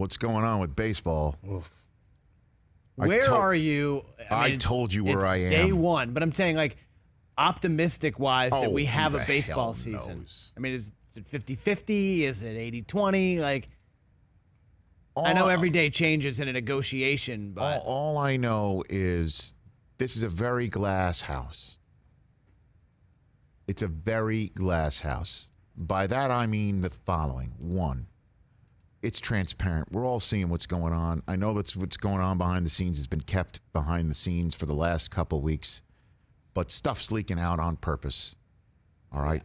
what's going on with baseball. Oof. Where are you? I told you where I am. Day one, but I'm saying like optimistic-wise that we have a baseball hell season. knows? I mean, is it 50-50? Is it 80-20? Like, I know every day changes in a negotiation, but all I know is this is a very glass house. It's a very glass house. By that, I mean the following. One, it's transparent. We're all seeing what's going on. I know that's what's going on behind the scenes has been kept behind the scenes for the last couple of weeks, but stuff's leaking out on purpose. All right?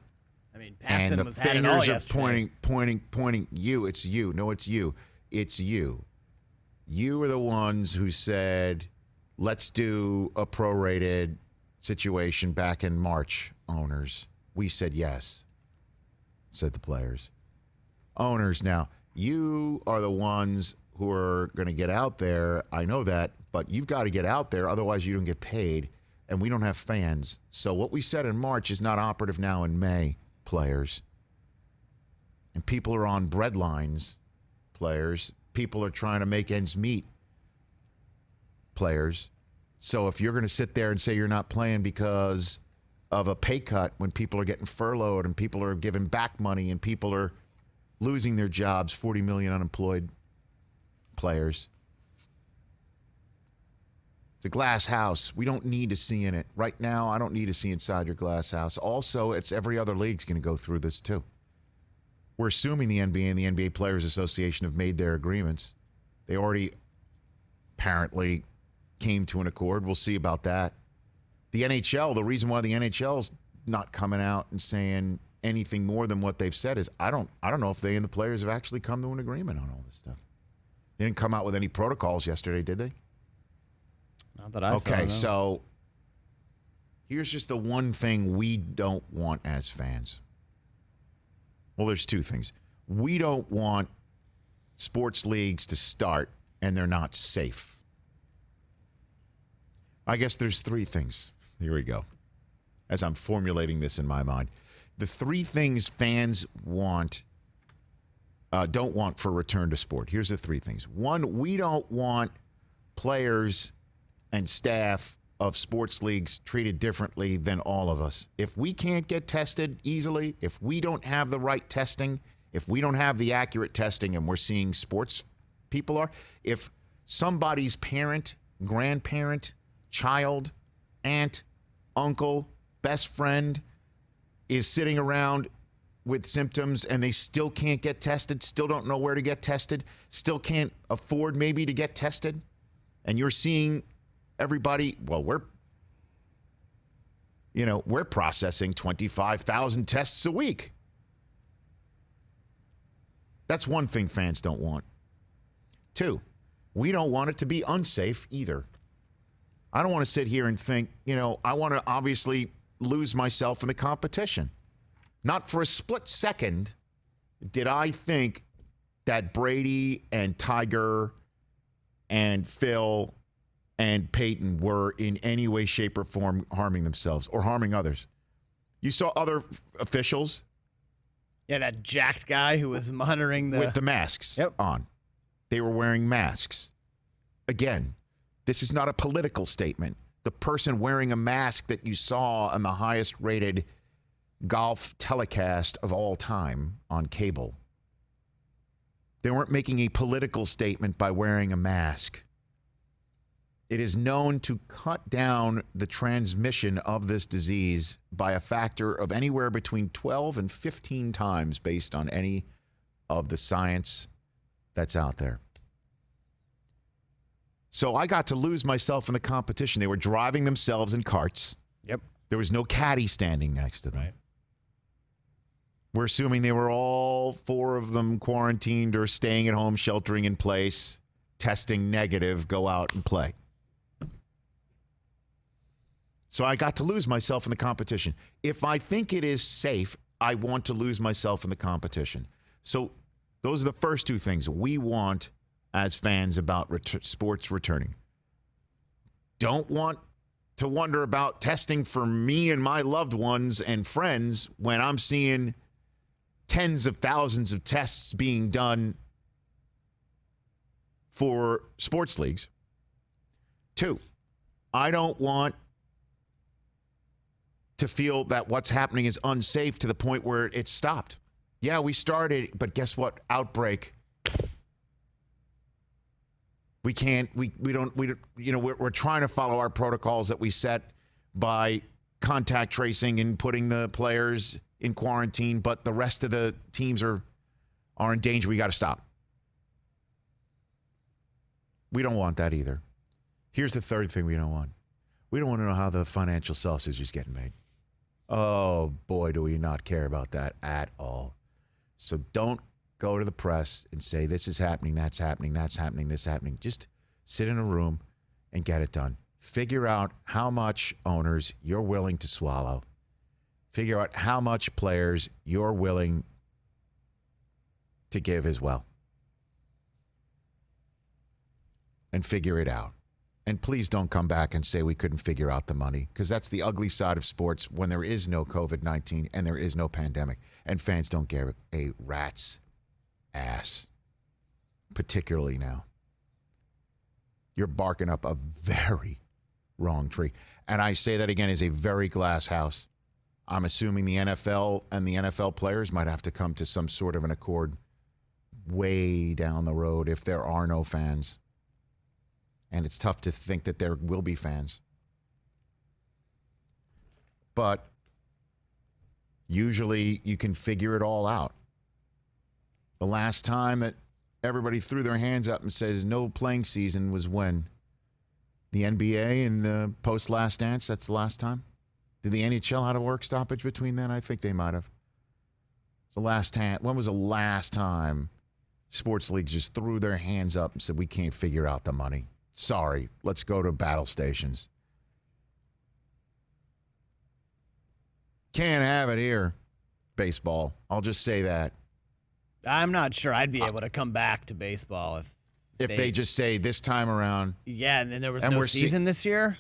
I mean, Passon and the was had it all fingers are yesterday. pointing. You, it's you. No, it's you. It's you. You are the ones who said, let's do a prorated situation back in March, owners. We said yes, said the players. Owners, now, you are the ones who are going to get out there. I know that, but you've got to get out there. Otherwise, you don't get paid, and we don't have fans. So what we said in March is not operative now in May, players. And people are on breadlines, players. People are trying to make ends meet, players. So if you're going to sit there and say you're not playing because of a pay cut when people are getting furloughed and people are giving back money and people are losing their jobs, 40 million unemployed players. It's a glass house. We don't need to see in it. Right now, I don't need to see inside your glass house. Also, it's every other league's going to go through this too. We're assuming the NBA and the NBA Players Association have made their agreements. They already apparently came to an accord. We'll see about that. The NHL, the reason why the NHL's not coming out and saying anything more than what they've said is I don't know if they and the players have actually come to an agreement on all this stuff. They didn't come out with any protocols yesterday, did they? Not that I saw. Okay, no. so here's just the one thing we don't want as fans. Well, there's two things. We don't want sports leagues to start and they're not safe. I guess there's three things. Here we go. As I'm formulating this in my mind. The three things fans don't want for return to sport. Here's the three things. One, we don't want players and staff of sports leagues treated differently than all of us. If we can't get tested easily, if we don't have the right testing, if we don't have the accurate testing, and we're seeing sports people are, if somebody's parent, grandparent, child, aunt, uncle, best friend is sitting around with symptoms and they still can't get tested, still don't know where to get tested, still can't afford maybe to get tested, and you're seeing everybody, well, we're processing 25,000 tests a week. That's one thing fans don't want. Two, we don't want it to be unsafe either. I don't want to sit here and think, I want to obviously lose myself in the competition. Not for a split second did I think that Brady and Tiger and Phil and Peyton were in any way, shape, or form harming themselves or harming others. You saw other officials. Yeah, that jacked guy who was monitoring with the masks on. They were wearing masks. Again, this is not a political statement. The person wearing a mask that you saw on the highest rated golf telecast of all time on cable, they weren't making a political statement by wearing a mask. It is known to cut down the transmission of this disease by a factor of anywhere between 12 and 15 times based on any of the science that's out there. So I got to lose myself in the competition. They were driving themselves in carts. Yep. There was no caddy standing next to them. Right. We're assuming they were all four of them quarantined or staying at home, sheltering in place, testing negative, go out and play. So I got to lose myself in the competition. If I think it is safe, I want to lose myself in the competition. So those are the first two things we want as fans about sports returning. Don't want to wonder about testing for me and my loved ones and friends when I'm seeing tens of thousands of tests being done for sports leagues. 2, I don't want to feel that what's happening is unsafe to the point where it's stopped. Yeah, we started, but guess what? Outbreak. We can't, we don't, we're trying to follow our protocols that we set by contact tracing and putting the players in quarantine, but the rest of the teams are in danger. We got to stop. We don't want that either. Here's the third thing we don't want. We don't want to know how the financial sausage is getting made. Oh, boy, do we not care about that at all. So don't go to the press and say this is happening, that's happening, that's happening, this is happening. Just sit in a room and get it done. Figure out how much owners you're willing to swallow. Figure out how much players you're willing to give as well. And figure it out. And please don't come back and say we couldn't figure out the money, because that's the ugly side of sports when there is no COVID-19 and there is no pandemic. And fans don't give a rat's ass, particularly now. You're barking up a very wrong tree. And I say that again as a very glass house. I'm assuming the NFL and the NFL players might have to come to some sort of an accord way down the road if there are no fans. And it's tough to think that there will be fans. But usually you can figure it all out. The last time that everybody threw their hands up and says no playing season was when? The NBA and the post-Last Dance, that's the last time? Did the NHL have a work stoppage between then? I think they might have. When was the last time sports leagues just threw their hands up and said, we can't figure out the money? Sorry, let's go to battle stations. Can't have it here, baseball. I'll just say that. I'm not sure I'd be able to come back to baseball if they just say this time around. Yeah, and then there was no season this year,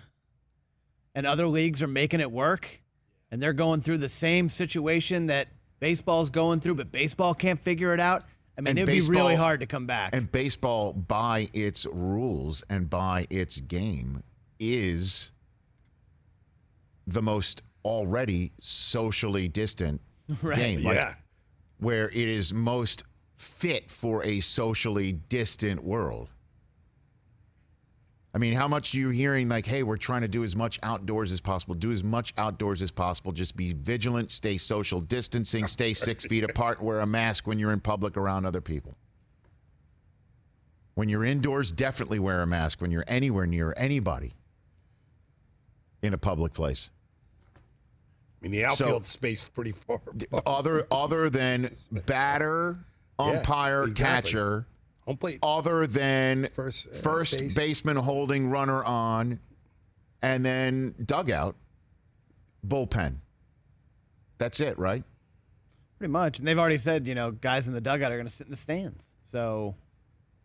and other leagues are making it work, and they're going through the same situation that baseball's going through, but baseball can't figure it out. I mean, it'd be really hard to come back. And baseball, by its rules and by its game, is the most already socially distant game. Yeah. Where it is most fit for a socially distant world. I mean, how much are you hearing like, hey, we're trying to do as much outdoors as possible, just be vigilant, stay social distancing, stay 6 feet apart, wear a mask when you're in public around other people. When you're indoors, definitely wear a mask when you're anywhere near anybody in a public place. I mean, the outfield space is pretty far. Other than batter, umpire, catcher, home plate, other than first baseman holding runner on, and then dugout, bullpen. That's it, right? Pretty much. And they've already said, guys in the dugout are going to sit in the stands. So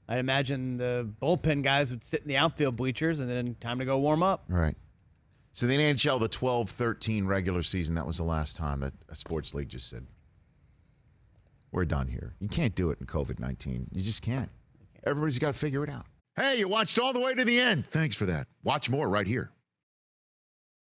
I'd imagine the bullpen guys would sit in the outfield bleachers and then time to go warm up. Right. So the NHL, the 12-13 regular season, that was the last time a sports league just said, we're done here. You can't do it in COVID-19. You just can't. Everybody's got to figure it out. Hey, you watched all the way to the end. Thanks for that. Watch more right here.